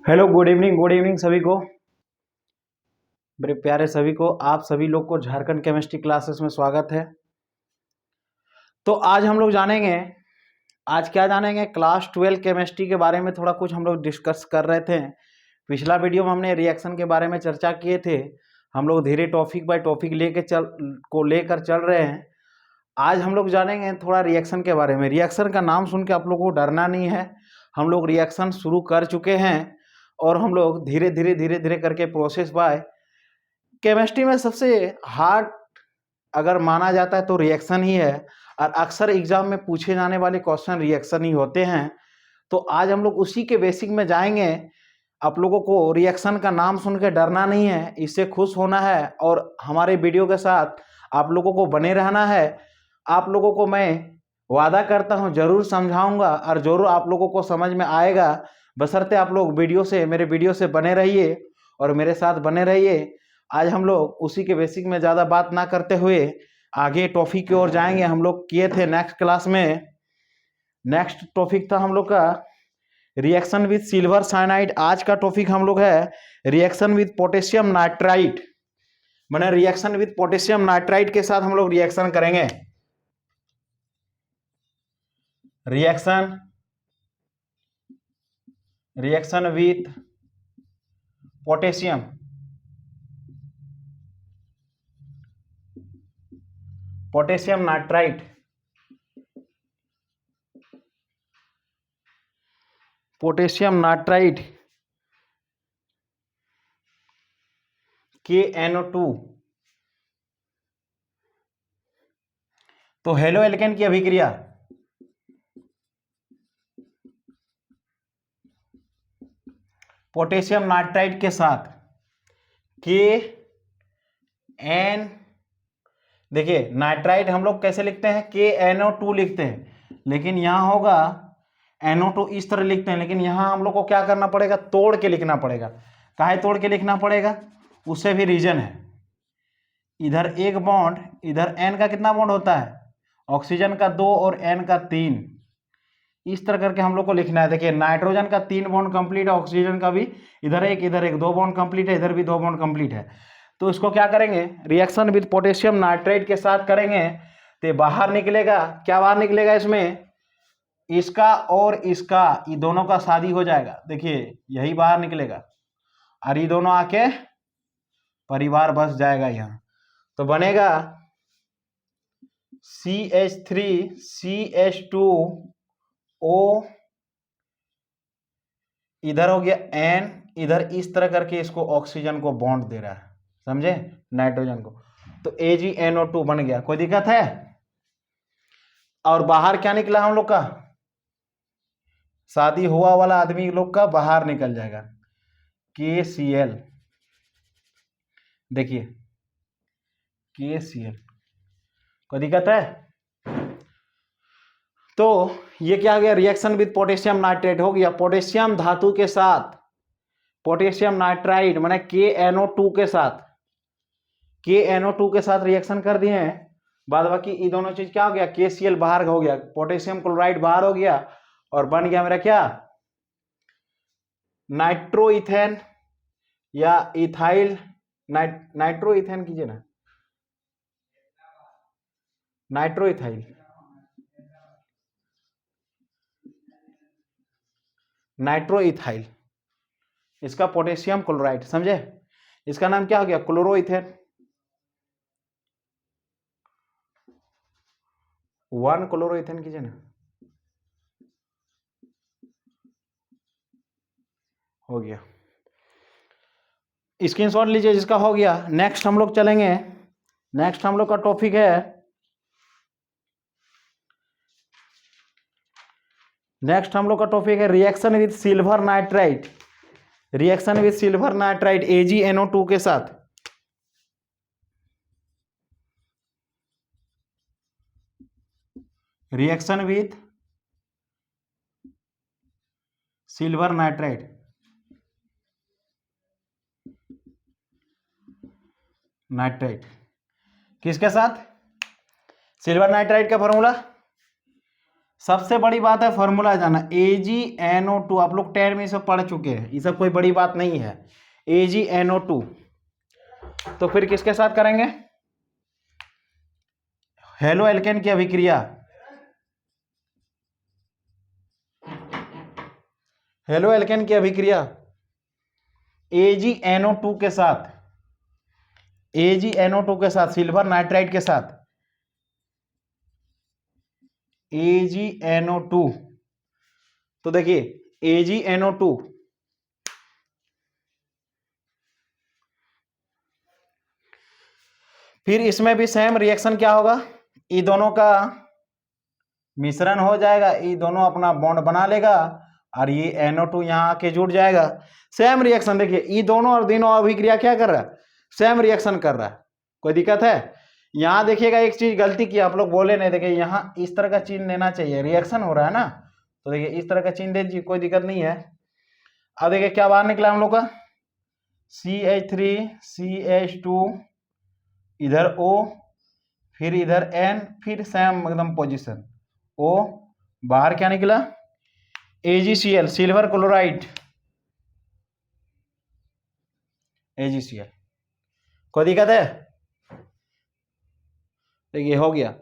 Hello, good evening सभी को। मेरे प्यारे सभी को, आप सभी लोग को झारखंड केमिस्ट्री क्लासेस में स्वागत है। तो आज हम लोग जानेंगे, आज क्या जानेंगे, क्लास 12 केमिस्ट्री के बारे में थोड़ा कुछ हम लोग डिस्कस कर रहे थे। पिछला वीडियो में हमने रिएक्शन के बारे में चर्चा किए थे। हम लोग धीरे टॉपिक बाय टॉपिक लेकर चल रहे हैं। आज हम लोग जानेंगे थोड़ा रिएक्शन के बारे में। रिएक्शन का नाम सुन के आप लोगों को डरना नहीं है। हम लोग रिएक्शन शुरू कर चुके हैं और हम लोग धीरे धीरे करके प्रोसेस बाय केमिस्ट्री में सबसे हार्ड अगर माना जाता है तो रिएक्शन ही है, और अक्सर एग्जाम में पूछे जाने वाले क्वेश्चन रिएक्शन ही होते हैं। तो आज हम लोग उसी के बेसिक में जाएंगे। आप लोगों को रिएक्शन का नाम सुन के डरना नहीं है, इससे खुश होना है और हमारे वीडियो के साथ आप लोगों को बने रहना है। आप लोगों को मैं वादा करता हूं जरूर समझाऊंगा और जरूर आप लोगों को समझ में आएगा, बशर्ते आप लोग मेरे वीडियो से बने रहिए और मेरे साथ बने रहिए। आज हम लोग उसी के बेसिक में ज़्यादा बात ना करते हुए आगे टॉपिक की ओर जाएंगे। हम लोग किए थे नेक्स्ट क्लास में, नेक्स्ट टॉपिक था हम लोग का रिएक्शन विद सिल्वर साइनाइड। आज का टॉपिक हम लोग है रिएक्शन विद पोटेशियम नाइट्राइट। मैंने रिएक्शन विद पोटेशियम नाइट्राइट के साथ हम लोग रिएक्शन करेंगे। Reaction with potassium nitrite, potassium nitrite KNO2। तो हेलो एल्केन की अभिक्रिया पोटेशियम नाइट्राइट के साथ KN, देखिए नाइट्राइट हम लोग कैसे लिखते हैं, KNO2 लिखते हैं, लेकिन यहाँ होगा NO2 इस तरह लिखते हैं, लेकिन यहाँ हम लोग को क्या करना पड़ेगा, तोड़ के लिखना पड़ेगा। काहे तोड़ के लिखना पड़ेगा, उससे भी रीजन है। इधर एक बॉन्ड, इधर N का कितना बॉन्ड होता है, ऑक्सीजन का 2 और N का 3, इस तरह करके हम लोग को लिखना है। देखिए नाइट्रोजन का 3 बॉन्ड कंप्लीट है, ऑक्सीजन का भी इधर एक 2 बॉन्ड कंप्लीट है, इधर भी 2 बॉन्ड कंप्लीट है। तो इसको क्या करेंगे, रिएक्शन विद पोटेशियम नाइट्राइट के साथ करेंगे तो बाहर निकलेगा, क्या बाहर निकलेगा, इसमें इसका और इसका, ये दोनों का शादी हो जाएगा। देखिए यही बाहर निकलेगा और ये दोनों आके परिवार बस जाएगा यहाँ। तो बनेगा CH3CH2O, इधर हो गया N, इधर इस तरह करके इसको ऑक्सीजन को बॉन्ड दे रहा है, समझे, नाइट्रोजन को। तो AgNO2 बन गया, कोई दिक्कत है। और बाहर क्या निकला हम लोग का, शादी हुआ वाला आदमी लोग का बाहर निकल जाएगा KCl। देखिए KCl, कोई दिक्कत है। तो ये क्या हो गया, रिएक्शन विद पोटेशियम नाइट्रेट हो गया। पोटेशियम धातु के साथ पोटेशियम नाइट्राइट माने KNO2 के साथ रिएक्शन कर दिए हैं। बाद बाकी ये दोनों चीज क्या हो गया, KCl बाहर हो गया, पोटेशियम क्लोराइड बाहर हो गया और बन गया मेरा क्या, नाइट्रोइथेन या इथाइल नाइट्रोइथेन कीजिए ना, नाइट्रोइथाइल, नाइट्रोइथाइल, इसका पोटेशियम क्लोराइड, समझे। इसका नाम क्या हो गया, क्लोरोइथेन। 1 क्लोरोइथेन कीजिए ना, हो गया। स्क्रीनशॉट लीजिए जिसका हो गया। नेक्स्ट हम लोग चलेंगे, नेक्स्ट हम लोग का टॉपिक है, नेक्स्ट हम लोग का टॉपिक है reaction with silver nitrite. Reaction with silver nitrite AgNO2 के साथ, रिएक्शन विद सिल्वर नाइट्राइट, किसके साथ, सिल्वर नाइट्राइट का फॉर्मूला सबसे बड़ी बात है फॉर्मूला जाना, AgNO2, आप लोग 10 में सब पढ़ चुके हैं, ये सब कोई बड़ी बात नहीं है। AgNO2, तो फिर किसके साथ करेंगे, हेलो एल्केन की अभिक्रिया, हेलो एल्केन की अभिक्रिया AgNO2 के साथ, AgNO2 के साथ, सिल्वर नाइट्राइड के साथ AgNO2। तो देखिए AgNO2 फिर इसमें भी सेम रिएक्शन क्या होगा, ये दोनों का मिश्रण हो जाएगा, ये दोनों अपना बॉन्ड बना लेगा और ये NO2 यहाँ आके जुड़ जाएगा। सेम रिएक्शन देखिए, ये दोनों और तीनों अभिक्रिया क्या कर रहा है, सेम रिएक्शन कर रहा है। कोई दिक्कत है? यहाँ देखिएगा एक चीज गलती की आप लोग बोले नहीं, देखिए यहाँ इस तरह का चिन्ह लेना चाहिए, रिएक्शन हो रहा है ना, तो देखिए इस तरह का चिन्ह दे दीजिए, कोई दिक्कत नहीं है। अब देखिए क्या बाहर निकला हम लोग का, CH3 CH2, इधर O, फिर इधर N, फिर सेम एकदम पोजीशन O, बाहर क्या निकला, AgCl, सिल्वर क्लोराइड, AgCl। कोई दिक्कत है? देखिए हो गया।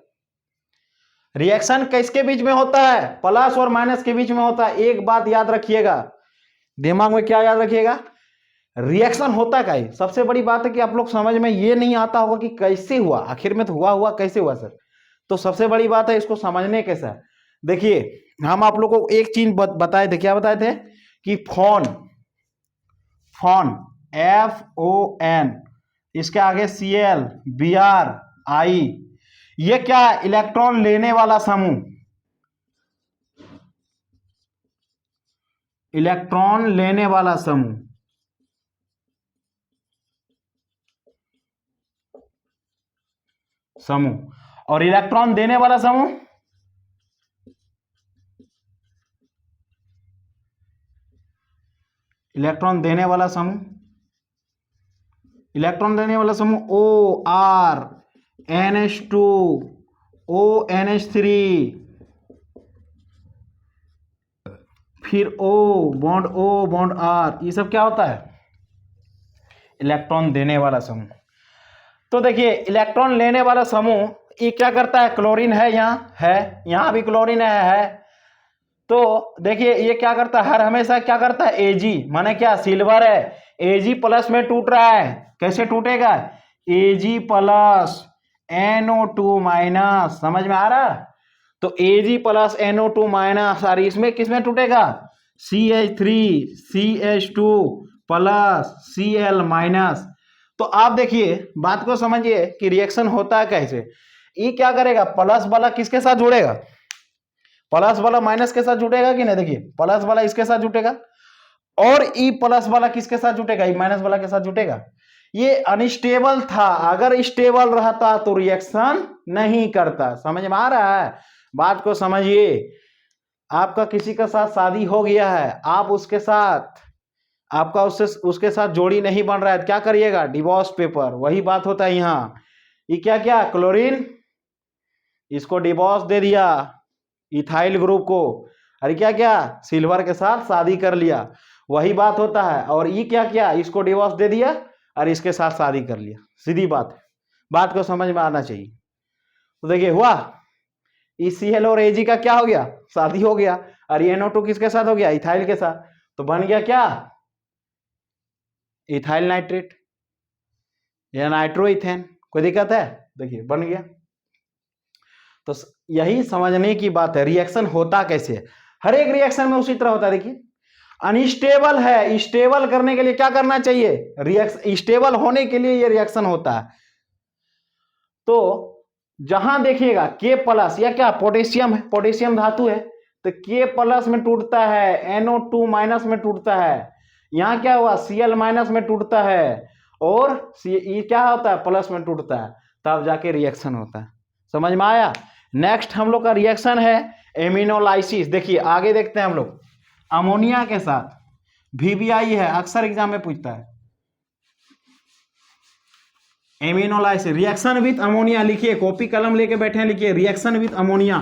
रिएक्शन किसके बीच में होता है, प्लस और माइनस के बीच में होता है। एक बात याद रखिएगा, दिमाग में क्या याद रखिएगा, रिएक्शन होता क्या है। सबसे बड़ी बात है कि आप लोग समझ में ये नहीं आता होगा कि कैसे हुआ, आखिर में तो हुआ कैसे हुआ सर। तो सबसे बड़ी बात है इसको समझने कैसा है। देखिए हम आप लोग को एक चीज बताए थे, क्या बताए थे कि फोन FON, इसके आगे Cl Br I, ये क्या है, इलेक्ट्रॉन लेने वाला समूह, इलेक्ट्रॉन लेने वाला समूह, और इलेक्ट्रॉन देने वाला समूह, इलेक्ट्रॉन देने वाला समूह, इलेक्ट्रॉन देने वाला समूह OR NH2 ONH3, फिर O बॉन्ड R, ये सब क्या होता है, इलेक्ट्रॉन देने वाला समूह। तो देखिए इलेक्ट्रॉन लेने वाला समूह ये क्या करता है, क्लोरीन है, यहाँ भी क्लोरीन है। तो देखिए ये क्या करता है, हर हमेशा क्या करता है, Ag माने क्या, सिल्वर है, Ag प्लस में टूट रहा है, कैसे टूटेगा, Ag प्लस NO2 माइनस, समझ में आ रहा, तो Ag प्लस NO2 माइनस, और इसमें किसमें टूटेगा, CH3 CH2 plus Cl minus. तो आप देखिए बात को समझिए कि रिएक्शन होता है कैसे। ये क्या करेगा, प्लस वाला किसके साथ जुड़ेगा, प्लस वाला माइनस के साथ जुटेगा कि नहीं, देखिए प्लस वाला इसके साथ जुटेगा, और ई प्लस वाला किसके साथ जुटेगा, ई माइनस वाला के साथ जुटेगा। ये अनस्टेबल था, अगर स्टेबल रहता तो रिएक्शन नहीं करता। समझ में आ रहा है, बात को समझिए। आपका किसी का साथ शादी हो गया है, आप उसके साथ, आपका उसके साथ जोड़ी नहीं बन रहा है, क्या करिएगा, डिवोर्स पेपर, वही बात होता है यहाँ। ये क्या क्या, क्लोरीन इसको डिवोर्स दे दिया इथाइल ग्रुप को, अरे क्या क्या, सिल्वर के साथ शादी कर लिया, वही बात होता है। और ये क्या क्या, इसको डिवोर्स दे दिया और इसके साथ शादी कर लिया, सीधी बात है, बात को समझ में आना चाहिए। तो देखिए हुआ, Cl और Ag का क्या हो गया, शादी हो गया, और NO2 किसके साथ हो गया, इथाइल के साथ, तो बन गया क्या, इथाइल नाइट्रेट या नाइट्रोइथेन। कोई दिक्कत है, देखिए बन गया। तो यही समझने की बात है, रिएक्शन होता कैसे है। हर एक रिएक्शन में उसी तरह होता है। देखिए अनस्टेबल है, स्टेबल करने के लिए क्या करना चाहिए, रिएक्शन स्टेबल होने के लिए ये रिएक्शन होता है। तो जहां देखिएगा K प्लस, या क्या पोटेशियम है, पोटेशियम धातु है, तो K प्लस में टूटता है, NO2 माइनस में टूटता है, यहाँ क्या हुआ, Cl माइनस में टूटता है, और ये क्या होता है, प्लस में टूटता है, तब जाके रिएक्शन होता है। समझ में आया। नेक्स्ट हम लोग का रिएक्शन है एमिनोलाइसिस। देखिए आगे देखते हैं हम लोग, अमोनिया के साथ VBI है, अक्सर एग्जाम में पूछता है। एमिनोलाइसिस, रिएक्शन विथ अमोनिया, लिखिए, कॉपी कलम लेके बैठे हैं, लिखिए रिएक्शन विथ अमोनिया,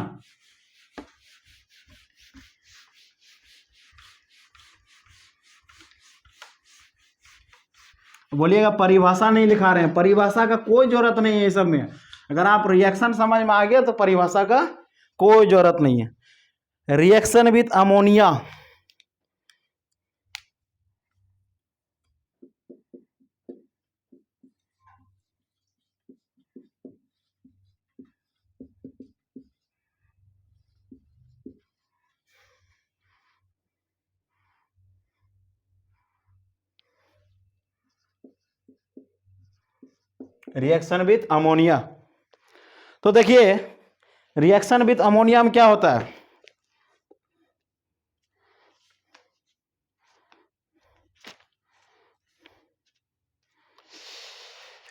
बोलिएगा परिभाषा नहीं लिखा रहे हैं, परिभाषा का कोई जरूरत नहीं है ये सब में। अगर आप रिएक्शन समझ में आ गया तो परिभाषा का कोई जरूरत नहीं है। Reaction with ammonia, reaction with ammonia. तो देखिए रिएक्शन विथ अमोनिया में क्या होता है,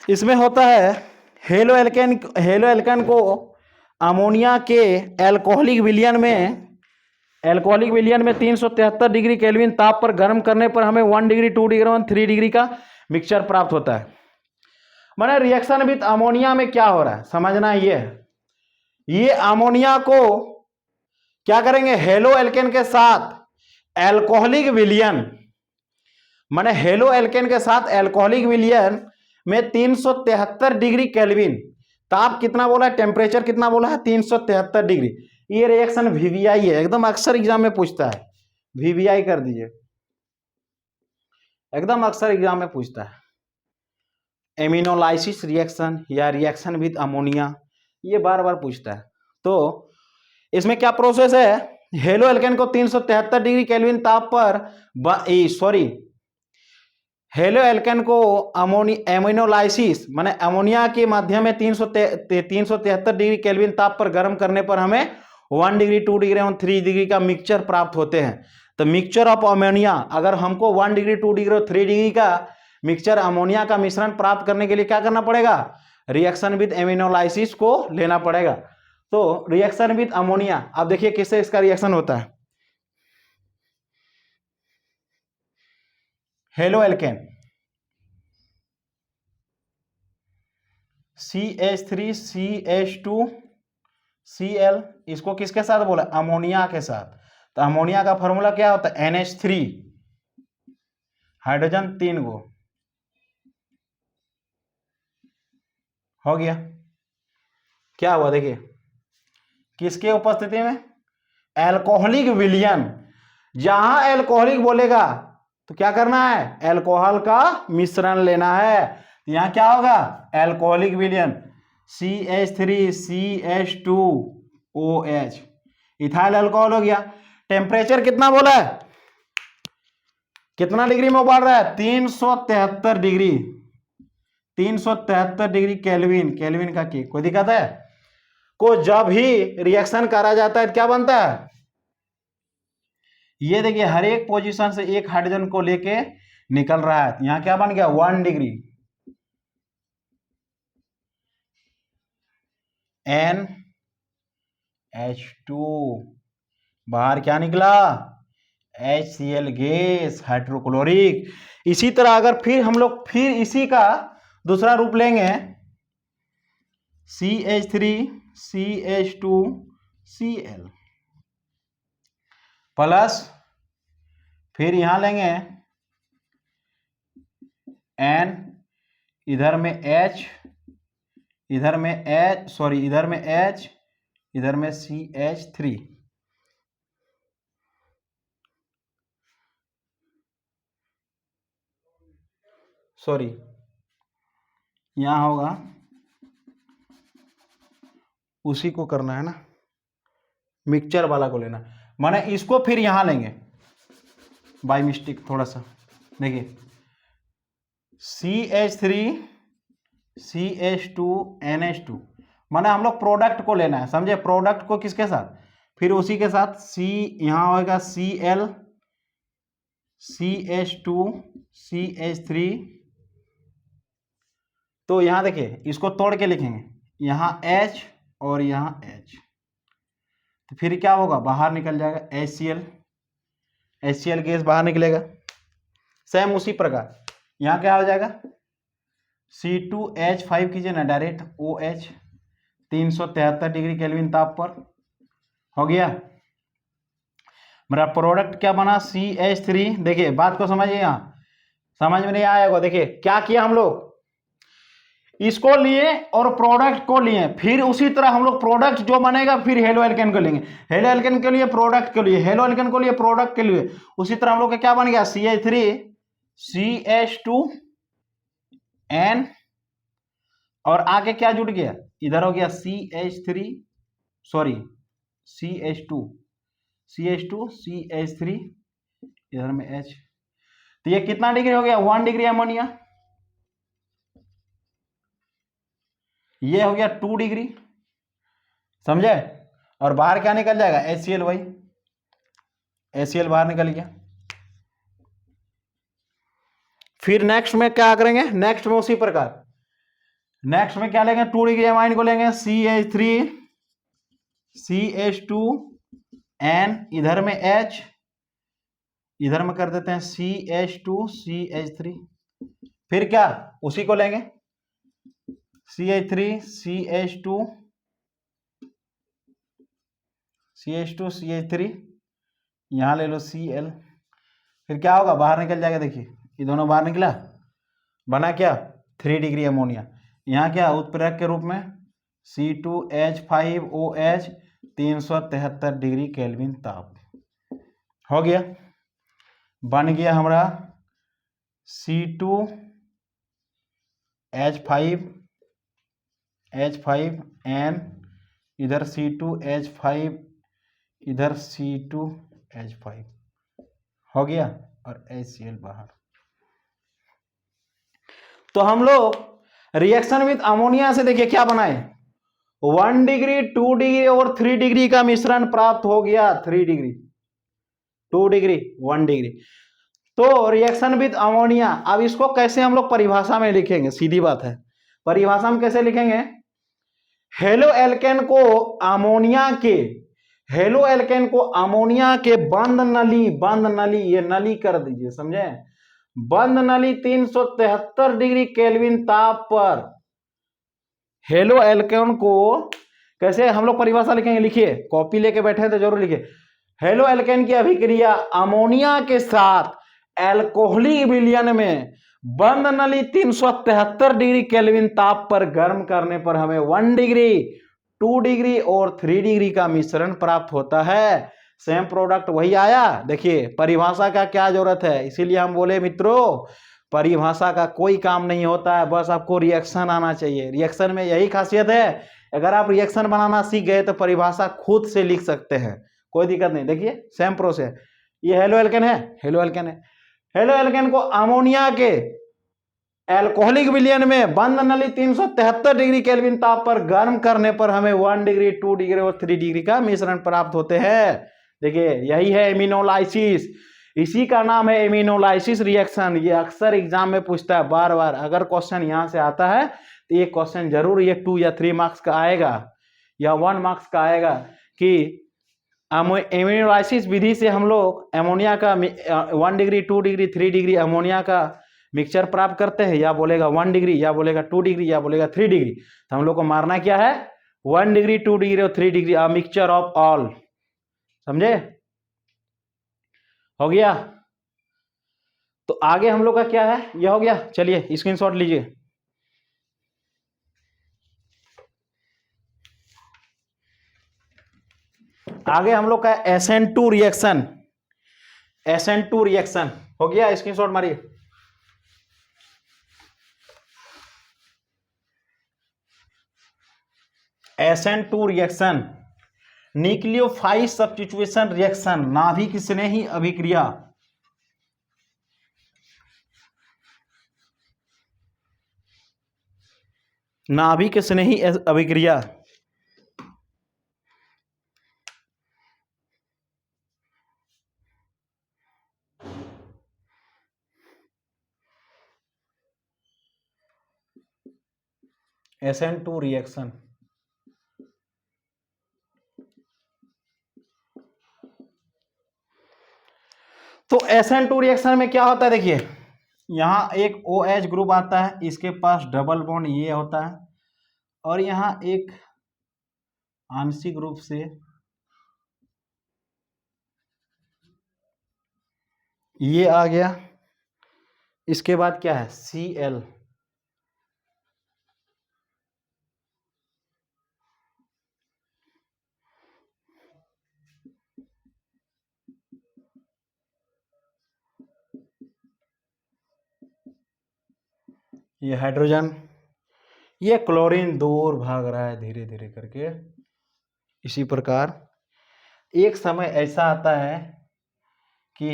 इसमें होता है हेलो एल्केन को अमोनिया के एल्कोहलिक विलयन में 373 डिग्री केल्विन ताप पर गर्म करने पर हमें 1 डिग्री 2 डिग्री और 3 डिग्री का मिक्सचर प्राप्त होता है। माने रिएक्शन विथ अमोनिया में क्या हो रहा है समझना, ये अमोनिया को क्या करेंगे, हेलो एल्केन के साथ एल्कोहलिक विलयन, माने हेलो एल्केन के साथ एल्कोहलिक विलयन में 373 डिग्री केल्विन, ताप कितना बोला है, टेम्परेचर कितना बोला है, 373 डिग्री। ये रिएक्शन वीवीआई है, एकदम अक्सर एग्जाम में पूछता है, वीवीआई कर दीजिए, एकदम अक्सर एग्जाम में पूछता है। एमिनोलाइसिस रिएक्शन या रिएक्शन विद अमोनिया, ये बार बार पूछता है। तो इसमें क्या प्रोसेस है, हेलो एल्केन को 373 डिग्री केल्विन ताप पर हेलो एल्केन को एमिनोलाइसिस माने अमोनिया के माध्यम में 373 डिग्री केल्विन ताप पर गर्म करने पर हमें 1 डिग्री 2 डिग्री और 3 डिग्री का मिक्सचर प्राप्त होते हैं। तो मिक्सचर ऑफ अमोनिया, अगर हमको 1 डिग्री 2 डिग्री और 3 डिग्री का मिक्सचर अमोनिया का मिश्रण प्राप्त करने के लिए क्या करना पड़ेगा, रिएक्शन विद एमिनोलाइसिस को लेना पड़ेगा। तो रिएक्शन विद अमोनिया, आप देखिए किससे इसका रिएक्शन होता है, हेलो एल्केन CH3CH2Cl, इसको किसके साथ बोला, अमोनिया के साथ। तो अमोनिया का फॉर्मूला क्या होता है, NH3, हाइड्रोजन 3 गो, हो गया। क्या हुआ देखिए, किसके उपस्थिति में, एल्कोहलिक विलयन, जहां एल्कोहलिक बोलेगा तो क्या करना है, एल्कोहल का मिश्रण लेना है। यहां क्या होगा, एल्कोहलिक विलयन CH3CH2OH, इथाइल अल्कोहल हो गया। टेम्परेचर कितना बोला है, कितना डिग्री में उबाल रहा है, 373 डिग्री, 373 डिग्री केल्विन, केल्विन का की कोई दिक्कत है को जब ही रिएक्शन करा जाता है तो क्या बनता है, ये देखिए हर एक पोजीशन से एक हाइड्रोजन को लेके निकल रहा है। यहां क्या बन गया, 1 डिग्री NH2, बाहर क्या निकला, HCl गैस, हाइड्रोक्लोरिक। इसी तरह अगर फिर हम लोग फिर इसी का दूसरा रूप लेंगे, CH3CH2Cl प्लस फिर यहां लेंगे N, इधर में H, इधर में H, इधर में H, इधर में CH3, यहां होगा, उसी को करना है ना, मिक्सचर वाला को लेना, माने इसको फिर यहां लेंगे बाय मिस्टेक थोड़ा सा, देखिए CH3CH2NH2, माने हम लोग प्रोडक्ट को लेना है, समझे, प्रोडक्ट को किसके साथ, फिर उसी के साथ यहां होगा Cl CH2 CH3, तो यहां देखिए इसको तोड़ के लिखेंगे, यहां H और यहां H, तो फिर क्या होगा, बाहर निकल जाएगा HCl गैस बाहर निकलेगा। सेम उसी प्रकार यहां क्या हो जाएगा, C2H5 कीजिए ना डायरेक्ट OH, 373 डिग्री केल्विन ताप पर, हो गया। मेरा प्रोडक्ट क्या बना, CH3, देखिए बात को समझिए, यहां समझ में नहीं आएगा। देखिए क्या किया हम लोग, इसको लिए और प्रोडक्ट को लिए, फिर उसी तरह हम लोग प्रोडक्ट जो बनेगा फिर हेलो एल्केन को लेंगे, हेलो एल्केन के लिए प्रोडक्ट के लिए, हेलो एल्केन को लिए प्रोडक्ट के लिए, उसी तरह हम लोग का क्या बन गया CH3 CH2N, और आगे क्या जुड़ गया, इधर हो गया CH3 सॉरी CH2 इधर में H, तो ये कितना डिग्री हो गया 1 डिग्री अमोनिया, ये हो गया 2 डिग्री, समझे। और बाहर क्या निकल जाएगा HCl, वही HCl बाहर निकल गया। फिर नेक्स्ट में क्या करेंगे, नेक्स्ट में उसी प्रकार, नेक्स्ट में क्या लेंगे 2 डिग्री अमाइन को लेंगे CH3 CH2N, इधर में H, इधर में कर देते हैं CH2 CH3, फिर क्या उसी को लेंगे CH3 CH2 यहां ले लो Cl, फिर क्या होगा बाहर निकल जाएगा, देखिए ये दोनों बाहर निकला, बना क्या 3 डिग्री अमोनिया, यहाँ क्या उत्प्रेरक के रूप में C2H5OH 373 डिग्री केल्विन ताप हो गया, बन गया हमारा C2H5N, इधर C2H5, इधर C2H5 हो गया, और HCl बाहर। तो हम लोग रिएक्शन विद अमोनिया से देखिए क्या बनाए, 1 डिग्री 2 डिग्री और 3 डिग्री का मिश्रण प्राप्त हो गया, 3 डिग्री 2 डिग्री 1 डिग्री। तो रिएक्शन विद अमोनिया, अब इसको कैसे हम लोग परिभाषा में लिखेंगे, सीधी बात है, परिभाषा में कैसे लिखेंगे, हेलो एल्केन को अमोनिया के, हेलो एल्केन को अमोनिया के बंद नली, ये नली कर दीजिए, समझे, बंद नली 373 डिग्री केल्विन ताप पर हेलो एल्केन को कैसे हम लोग परिभाषा लिखेंगे, लिखिए कॉपी लेके बैठे हैं तो जरूर लिखिए, हेलो एल्केन की अभिक्रिया अमोनिया के साथ एल्कोहलिक विलयन में बंद नली 373 डिग्री केल्विन ताप पर गर्म करने पर हमें 1 डिग्री 2 डिग्री और 3 डिग्री का मिश्रण प्राप्त होता है, सेम प्रोडक्ट वही आया। देखिए परिभाषा का क्या जरूरत है, इसीलिए हम बोले मित्रों परिभाषा का कोई काम नहीं होता है, बस आपको रिएक्शन आना चाहिए, रिएक्शन में यही खासियत है, अगर आप रिएक्शन बनाना सीख गए तो परिभाषा खुद से लिख सकते हैं, कोई दिक्कत नहीं। देखिए सेम प्रोसेस, ये हेलो एल्केन है, हेलो एल्केन है, हेलो एल्केन को अमोनिया के एल्कोहलिक विलयन में बंद नली 373 डिग्री केल्विन ताप पर गर्म करने पर हमें 1 डिग्री 2 डिग्री और 3 डिग्री का मिश्रण प्राप्त होते हैं। देखिए यही है एमिनोलाइसिस, इसी का नाम है एमिनोलाइसिस रिएक्शन, ये अक्सर एग्जाम में पूछता है बार बार, अगर क्वेश्चन यहां से आता है तो ये क्वेश्चन जरूर ये 2 या 3 मार्क्स का आएगा या 1 मार्क्स का आएगा कि एमिनोलाइसिस विधि से हम लोग अमोनिया का 1 डिग्री 2 डिग्री 3 डिग्री अमोनिया का मिक्सचर प्राप्त करते हैं, या बोलेगा 1 डिग्री या बोलेगा 2 डिग्री या बोलेगा 3 डिग्री, तो हम लोग को मारना क्या है 1 डिग्री 2 डिग्री और 3 degree, a mixture of all, समझे, हो गया। तो आगे हम लोग का क्या है, यह हो गया, चलिए स्क्रीनशॉट लीजिए। आगे हम लोग का SN2 रिएक्शन, SN2 रिएक्शन हो गया, स्क्रीनशॉट मारिए। SN2 reaction nucleophile substitution reaction, नाभिक स्नेही अभिक्रिया, नाभिक स्नेही अभिक्रिया, SN2 रिएक्शन। तो SN2 रिएक्शन में क्या होता है, देखिए यहां एक OH ग्रुप आता है, इसके पास डबल बॉन्ड ये होता है, और यहां एक आंशिक रूप से ये आ गया, इसके बाद क्या है Cl, ये हाइड्रोजन, ये क्लोरीन दूर भाग रहा है धीरे धीरे करके। इसी प्रकार एक समय ऐसा आता है कि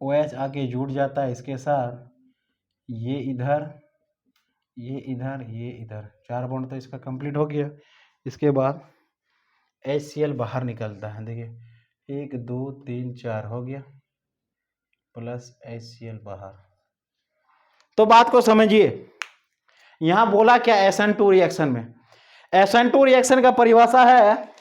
OH आके जुड़ जाता है इसके साथ, ये इधर, ये इधर, ये इधर, 4 बॉन्ड तो इसका कंप्लीट हो गया। इसके बाद HCl बाहर निकलता है, देखिए 1 2 3 4 हो गया, प्लस HCl बाहर। तो बात को समझिए, यहां बोला क्या SN2 रिएक्शन में, SN2 रिएक्शन का परिभाषा है,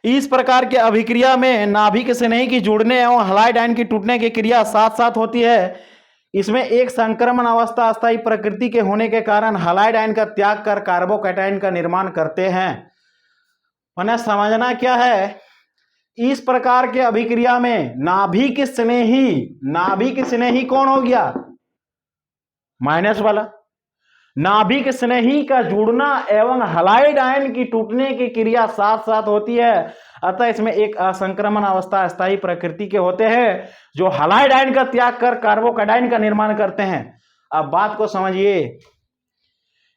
इस प्रकार के अभिक्रिया में नाभिक स्नेही की जुड़ने एवं हलाइड आयन की टूटने की क्रिया साथ साथ होती है। इसमें एक संक्रमण अवस्था अस्थायी प्रकृति के होने के कारण हलाइड आयन का त्याग कर कार्बोकैटायन का निर्माण करते हैं। मैंने समझना क्या है, इस प्रकार के अभिक्रिया में नाभिक स्नेही कौन हो गया, माइनस वाला, नाभिक स्नेही का जुड़ना एवं हलाइड आयन की टूटने की क्रिया साथ साथ होती है, अतः इसमें एक असंक्रमण अवस्था अस्थायी प्रकृति के होते हैं जो हलाइड आयन का त्याग कर कार्बोकैटायन का निर्माण करते हैं। अब बात को समझिए,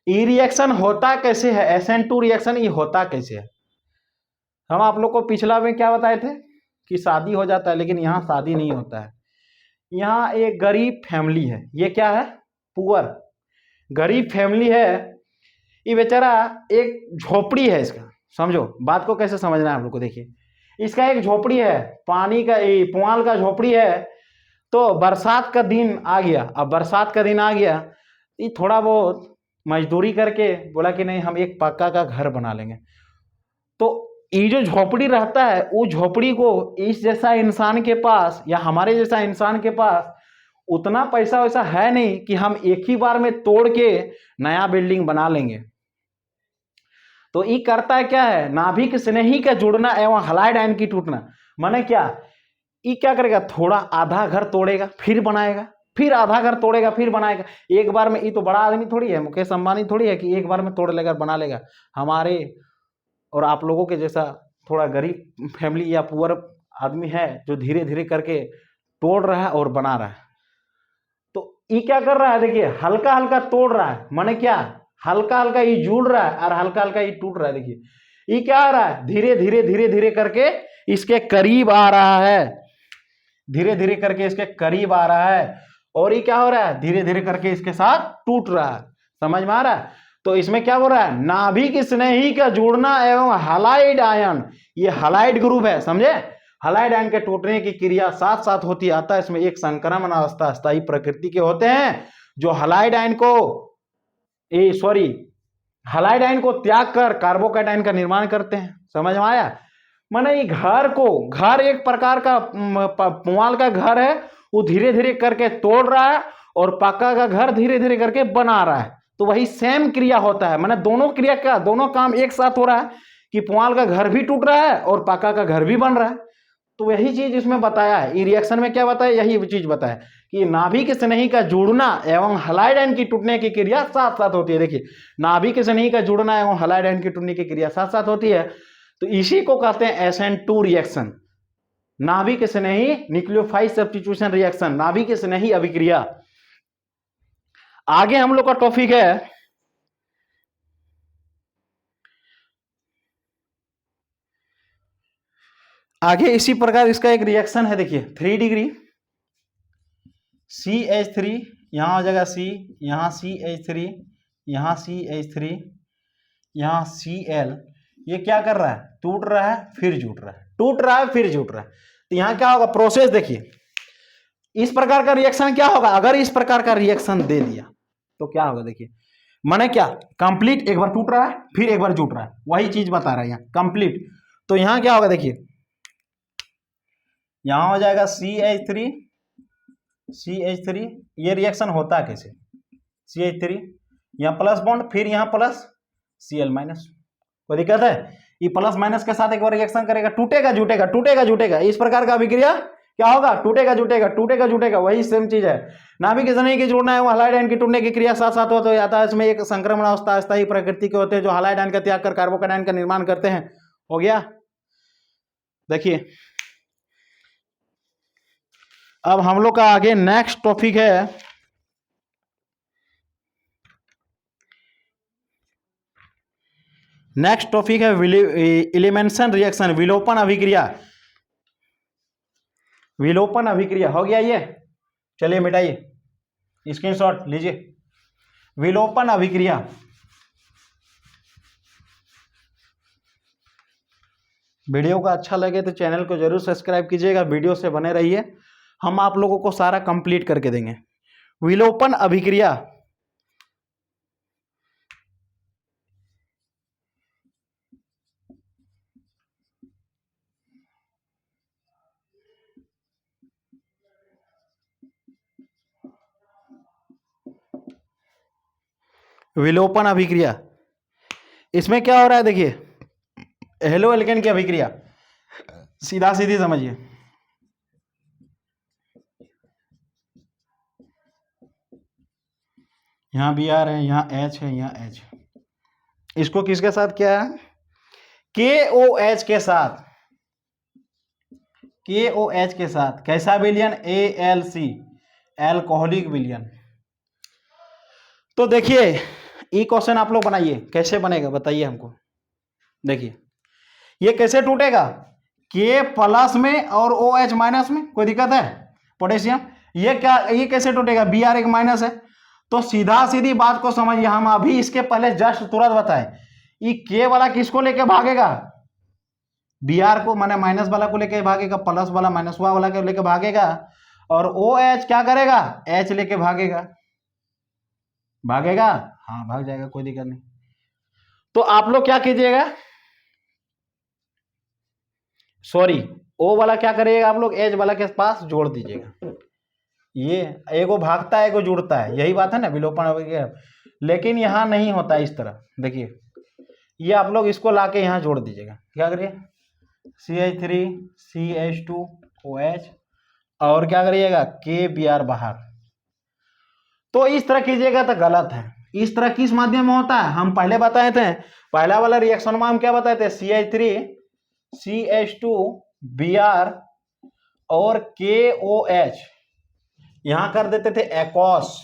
ई रिएक्शन होता कैसे है, SN2 रिएक्शन ये होता कैसे है। हम आप लोग को पिछला में क्या बताए थे कि शादी हो जाता है, लेकिन यहाँ शादी नहीं होता है। यहाँ एक गरीब फैमिली है, ये क्या है, पुअर गरीब फैमिली है, ये बेचारा एक झोपड़ी है, इसका समझो बात को कैसे समझना है आप लोग को। देखिए, इसका एक झोपड़ी है, पानी का पुआल का झोपड़ी है। तो बरसात का दिन आ गया, अब बरसात का दिन आ गया, ये थोड़ा बहुत मजदूरी करके बोला कि नहीं हम एक पक्का का घर बना लेंगे। तो ये जो झोपड़ी रहता है, वो झोपड़ी को इस जैसा इंसान के पास या हमारे जैसा इंसान के पास उतना पैसा वैसा है नहीं कि हम एक ही बार में तोड़ के नया बिल्डिंग बना लेंगे। तो ये करता है क्या है, नाभिक स्नेही का जुड़ना एवं हलाइड आयन की टूटना, माने क्या, ये क्या करेगा, थोड़ा आधा घर तोड़ेगा फिर बनाएगा, फिर आधा घर तोड़ेगा फिर बनाएगा। एक बार में, ये तो बड़ा आदमी थोड़ी है, मुकेश अंबानी थोड़ी है कि एक बार में तोड़ लेगा बना लेगा। हमारे और आप लोगों के जैसा थोड़ा गरीब फैमिली या पुअर आदमी है जो धीरे धीरे करके तोड़ रहा है और बना रहा है। तो ये क्या कर रहा है, देखिए हल्का हल्का तोड़ रहा है, माने क्या, हल्का हल्का ये जुड़ रहा है और हल्का हल्का ये टूट रहा है। देखिए ये क्या आ रहा है, धीरे धीरे करके इसके करीब आ रहा है, धीरे धीरे करके इसके करीब आ रहा है, और ये क्या हो रहा है, धीरे धीरे करके इसके साथ टूट रहा है। समझ में आ रहा है। तो इसमें क्या हो रहा है, नाभिक स्नेही का जुड़ना एवं हलाइड आयन, ये हलाइड ग्रुप है, समझे, हलाइड आयन के टूटने की क्रिया साथ साथ होती आता है। इसमें एक संक्रमण अवस्था अस्थायी प्रकृति के होते हैं जो हलाइड आयन को त्याग कर कार्बोकैटायन का निर्माण करते हैं। समझ में आया। माने ये घर एक प्रकार का पुआल का घर है, वो धीरे धीरे करके तोड़ रहा है और पक्का का घर धीरे धीरे करके बना रहा है। तो वही सेम क्रिया होता है, माने दोनों क्रिया का दोनों काम एक साथ हो रहा है कि पुआल का घर भी टूट रहा है और पक्का का घर भी बन रहा है। तो यही चीज इसमें बताया है, ई रिएक्शन में क्या बताया, यही चीज बताया कि नाभिक स्नेही का जुड़ना एवं हलाइड आयन की टूटने की क्रिया साथ साथ होती है। देखिए नाभिक स्नेही का जुड़ना एवं हलाइड आयन की टूटने की क्रिया साथ साथ होती है, तो इसी को कहते हैं SN2 रिएक्शन, नाभिक स्नेही न्यूक्लियोफाइल सब्स्टिट्यूशन रिएक्शन, नाभिक स्नेही अभिक्रिया। आगे हम लोग का टॉपिक है आगे इसी प्रकार इसका एक रिएक्शन है, देखिए 3 डिग्री CH3, यहां हो जाएगा C, यहां CH3, यहां CH3, यहां Cl, ये क्या कर रहा है, टूट रहा है फिर जुड़ रहा है, टूट रहा है फिर जुड़ रहा है। तो यहां क्या होगा, प्रोसेस देखिए, इस प्रकार का रिएक्शन क्या होगा, अगर इस प्रकार का रिएक्शन दे दिया तो क्या होगा, देखिए माने क्या, कंप्लीट एक बार टूट रहा है फिर एक बार जुड़ रहा है, वही चीज बता रहा है यहाँ कंप्लीट। तो यहां क्या होगा, देखिए यहां हो जाएगा CH3, ये रिएक्शन होता है कैसे, CH3 यहाँ प्लस बॉन्ड फिर यहाँ प्लस Cl माइनस, कोई दिक्कत है, ये प्लस माइनस के साथ एक बार रिएक्शन करेगा, टूटेगा जुटेगा, टूटेगा जुटेगा, इस प्रकार का अभिक्रिया क्या होगा, टूटेगा जुटेगा, टूटेगा जुटेगा, वही सेम चीज है। नाभिक की नहीं की जुड़ना है, वो हलाइड आयन की टूटने की क्रिया साथ साथ हो जाता है। इसमें एक संक्रमण अवस्था अस्थायी प्रकृति के होते हैं जो हलाइड आयन का त्याग कर कार्बोकैटायन का निर्माण करते हैं। हो गया। देखिए अब हम लोग का आगे नेक्स्ट टॉपिक है एलिमेंशन रिएक्शन, विलोपन अभिक्रिया। विलोपन अभिक्रिया हो गया ये, चलिए मिटाइए, स्क्रीनशॉट लीजिए। विलोपन अभिक्रिया, वीडियो का अच्छा लगे तो चैनल को जरूर सब्सक्राइब कीजिएगा, वीडियो से बने रहिए, हम आप लोगों को सारा कंप्लीट करके देंगे। विलोपन अभिक्रिया, विलोपन अभिक्रिया, इसमें क्या हो रहा है देखिए, हेलो एल्केन की अभिक्रिया, सीधा सीधी समझिए। यहाँ बी आर है, यहाँ एच है, यहाँ एच, इसको किसके साथ किया है, के ओ एच के साथ, के ओ एच के साथ। कैसा विलियन, ए एल सी, एल्कोहलिक विलियन। तो देखिए ये क्वेश्चन आप लोग बनाइए, कैसे बनेगा बताइए हमको। देखिए ये कैसे टूटेगा, के प्लस में और ओ एच माइनस में, कोई दिक्कत है, पोटेशियम, ये क्या, ये कैसे टूटेगा, बी आर एक माइनस है। तो सीधा सीधी बात को समझिए, हम अभी इसके पहले जस्ट तुरंत बताएं, ये के वाला किसको लेके भागेगा, बी आर को, माने माइनस वाला को लेके भागेगा, प्लस वाला माइनस वाला को लेके भागेगा, और ओ एच क्या करेगा, एच लेके भागेगा, भागेगा, हाँ भाग जाएगा, कोई दिक्कत नहीं। तो आप लोग क्या कीजिएगा, सॉरी, ओ वाला क्या करिएगा आप लोग, एच वाला के पास जोड़ दीजिएगा। ये एगो भागता है एगो जुड़ता है, यही बात है ना विलोपन वगैरह। लेकिन यहाँ नहीं होता इस तरह, देखिए ये आप लोग इसको लाके यहाँ जोड़ दीजिएगा, क्या करिए, CH3 CH2 OH, और क्या करिएगा, KBr बाहर। तो इस तरह कीजिएगा तो गलत है। इस तरह किस माध्यम में होता है, हम पहले बताए थे, पहला वाला रिएक्शन में हम क्या बताए थे, CH3 CH2 Br और KOH, यहां कर देते थे एकॉस,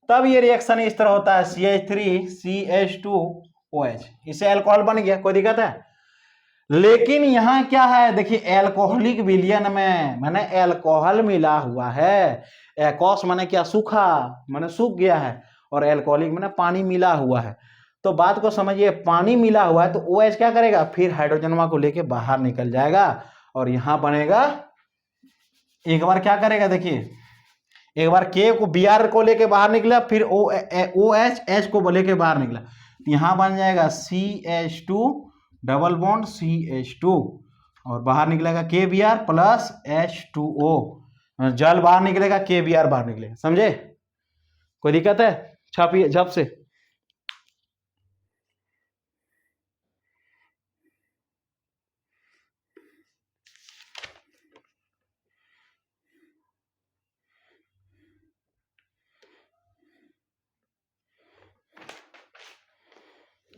तब ये रिएक्शन इस तरह होता है, CH3 CH2OH, इससे अल्कोहल बन गया, कोई दिक्कत है। लेकिन यहां क्या है देखिए, एल्कोहलिक विलियन में माने एल्कोहल मिला हुआ है, एकॉस माने क्या, सूखा, माने सूख गया है, और एल्कोहलिक माने पानी मिला हुआ है। तो बात को समझिए, पानी मिला हुआ है तो OH क्या करेगा, फिर हाइड्रोजनमा को लेके बाहर निकल जाएगा, और यहां बनेगा, एक बार क्या करेगा देखिए, एक बार के को बी आर को लेके बाहर निकला, फिर ओ एच को लेके बाहर निकला, यहां बन जाएगा CH2 डबल बॉन्ड CH2, और बाहर निकलेगा KBr प्लस H2O, जल बाहर निकलेगा, KBr बाहर निकलेगा, समझे, कोई दिक्कत है, छापिए झप से।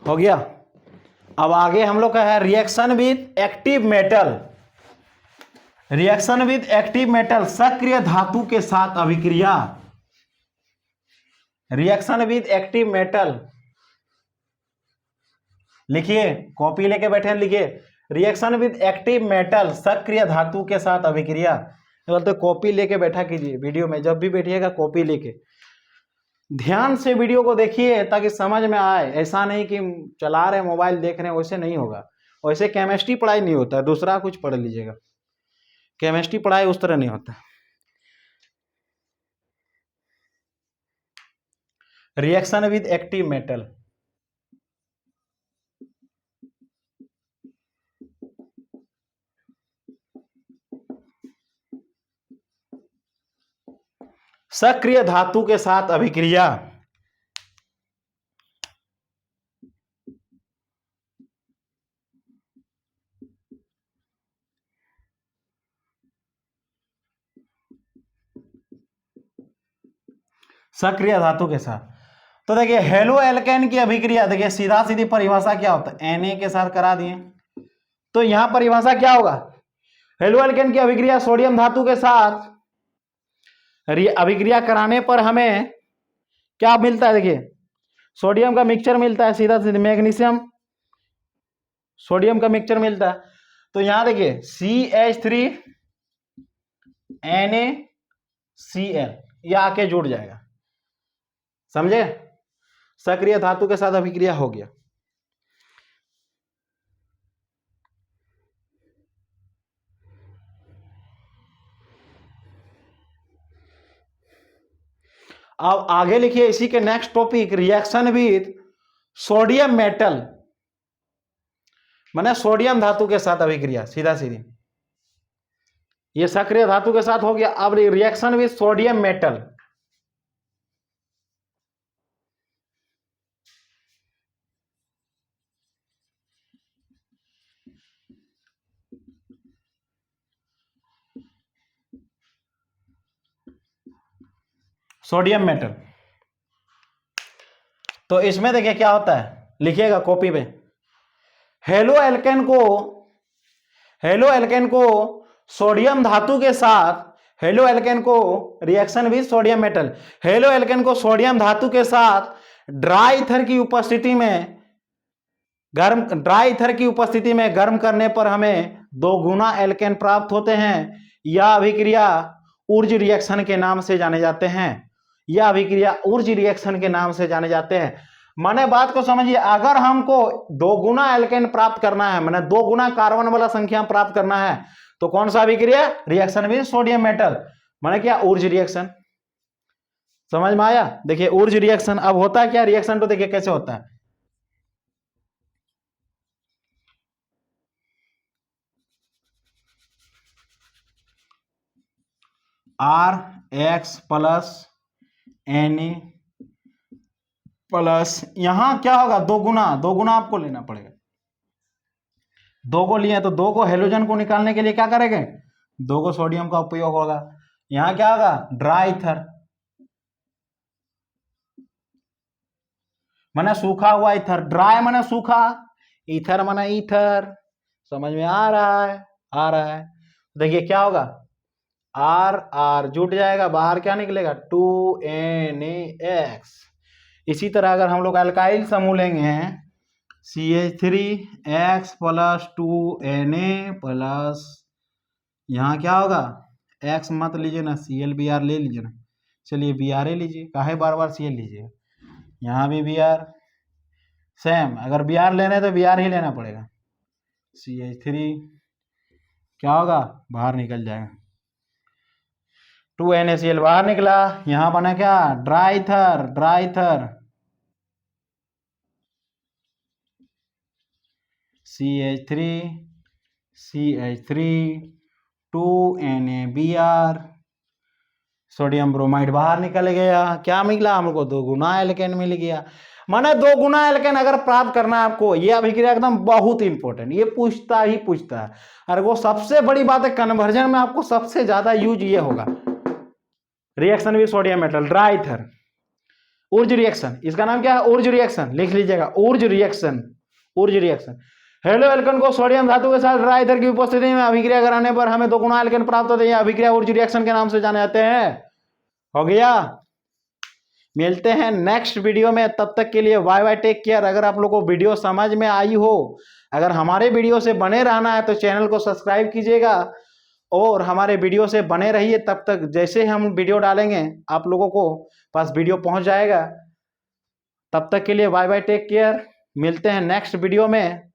हो गया। अब आगे हम लोग का है reaction with active metal, reaction with active metal, सक्रिय धातु के साथ अभिक्रिया, रिएक्शन विद एक्टिव मेटल, लिखिए, कॉपी लेके बैठे लिखिए, रिएक्शन विद एक्टिव मेटल, सक्रिय धातु के साथ अभिक्रिया। बोलते कॉपी लेके बैठा कीजिए, वीडियो में जब भी बैठिएगा कॉपी लेके, ध्यान से वीडियो को देखिए ताकि समझ में आए। ऐसा नहीं कि चला रहे मोबाइल देख रहे हैं, वैसे नहीं होगा, वैसे केमिस्ट्री पढ़ाई नहीं होता, दूसरा कुछ पढ़ लीजिएगा, केमिस्ट्री पढ़ाई उस तरह नहीं होता। रिएक्शन विद एक्टिव मेटल, सक्रिय धातु के साथ अभिक्रिया, सक्रिय धातु के साथ। तो देखिए हेलो एल्केन की अभिक्रिया, देखिए सीधा सीधी परिभाषा क्या होता है, Na के साथ करा दिए। तो यहां परिभाषा क्या होगा, हेलो एल्केन की अभिक्रिया सोडियम धातु के साथ अभिक्रिया कराने पर हमें क्या मिलता है, देखिए सोडियम का मिक्सचर मिलता है, सीधा सीधा मैग्नीशियम सोडियम का मिक्सचर मिलता है। तो यहां देखिए CH3 NaCl ये आके जुड़ जाएगा, समझे, सक्रिय धातु के साथ अभिक्रिया हो गया। अब आगे लिखिए इसी के next topic, reaction with sodium metal, माने सोडियम धातु के साथ अभिक्रिया, सीधा सीधी ये सक्रिय धातु के साथ हो गया। अब reaction with sodium metal, sodium metal. तो इसमें देखिए क्या होता है, लिखिएगा कॉपी पे, हेलो एल्केन को सोडियम धातु के साथ, हेलो एल्केन को reaction with sodium metal, halo alkane को सोडियम धातु के साथ ड्राई ईथर की उपस्थिति में गर्म करने पर हमें 2 गुना एल्केन प्राप्त होते हैं। यह अभिक्रिया ऊर्ज रिएक्शन के नाम से जाने जाते हैं, यह अभिक्रिया ऊर्ज रिएक्शन के नाम से जाने जाते हैं। माने बात को समझिए, अगर हमको 2 गुना एल्केन प्राप्त करना है, माने 2 गुना कार्बन वाला संख्या प्राप्त करना है, तो कौन सा अभिक्रिया, रिएक्शन विद सोडियम मेटल, माने क्या, ऊर्ज रिएक्शन। समझ में आया। देखिए ऊर्ज रिएक्शन अब होता है क्या, रिएक्शन तो देखिए कैसे होता है, RX प्लस Na प्लस, यहां क्या होगा, 2 गुना आपको लेना पड़ेगा, 2 को लिए तो 2 को हेलोजन को निकालने के लिए क्या करेंगे, 2 को सोडियम का उपयोग होगा। यहां क्या होगा, ड्राई ईथर, माने सूखा हुआ ईथर, ड्राई माने सूखा, ईथर माने ईथर। समझ में आ रहा है। देखिए क्या होगा, R जुट जाएगा, बाहर क्या निकलेगा, 2NaX। इसी तरह अगर हम लोग अल्काइल समूह लेंगे, CH3X प्लस 2Na प्लस, यहाँ क्या होगा, X मत लीजिए ना, ClBr ले लीजिए ना, चलिए Br लीजिए, काहे बार बार Cl लीजिए, यहाँ भी Br सेम, अगर Br लेना है तो Br ही लेना पड़ेगा। CH3 क्या होगा, बाहर निकल जाएगा, 2NaCl बाहर निकला, यहां बना क्या, dry ether CH3 2NaBr, sodium bromide बाहर निकल गया, क्या मिला हमको, 2 गुना एल्केन मिल गया। माने 2 गुना एल्केन अगर प्राप्त करना है आपको, ये अभिक्रिया एकदम बहुत इंपॉर्टेंट, ये पूछता है। और वो सबसे बड़ी बात है, कन्वर्जन में आपको सबसे ज्यादा यूज ये होगा, reaction with sodium metal, dry ether, Wurtz reaction, इसका नाम क्या है, ऊर्ज रिएक्शन, लिख लीजिएगा, ऊर्ज रिएक्शन। हेलो एल्केन को सोडियम धातु के साथ ड्राई ईथर की उपस्थिति में अभिक्रिया कराने पर हमें 2 गुना एल्केन प्राप्त होते हैं, अभिक्रिया ऊर्ज रिएक्शन के नाम से जाने जाते हैं। हो गया, मिलते हैं नेक्स्ट वीडियो में, तब तक के लिए बाय बाय, टेक केयर। अगर आप लोगों को वीडियो समझ में आई हो, अगर हमारे वीडियो से बने रहना है तो चैनल को सब्सक्राइब कीजिएगा और हमारे वीडियो से बने रहिए, तब तक जैसे हम वीडियो डालेंगे आप लोगों को पास वीडियो पहुंच जाएगा। तब तक के लिए बाय बाय, टेक केयर, मिलते हैं नेक्स्ट वीडियो में।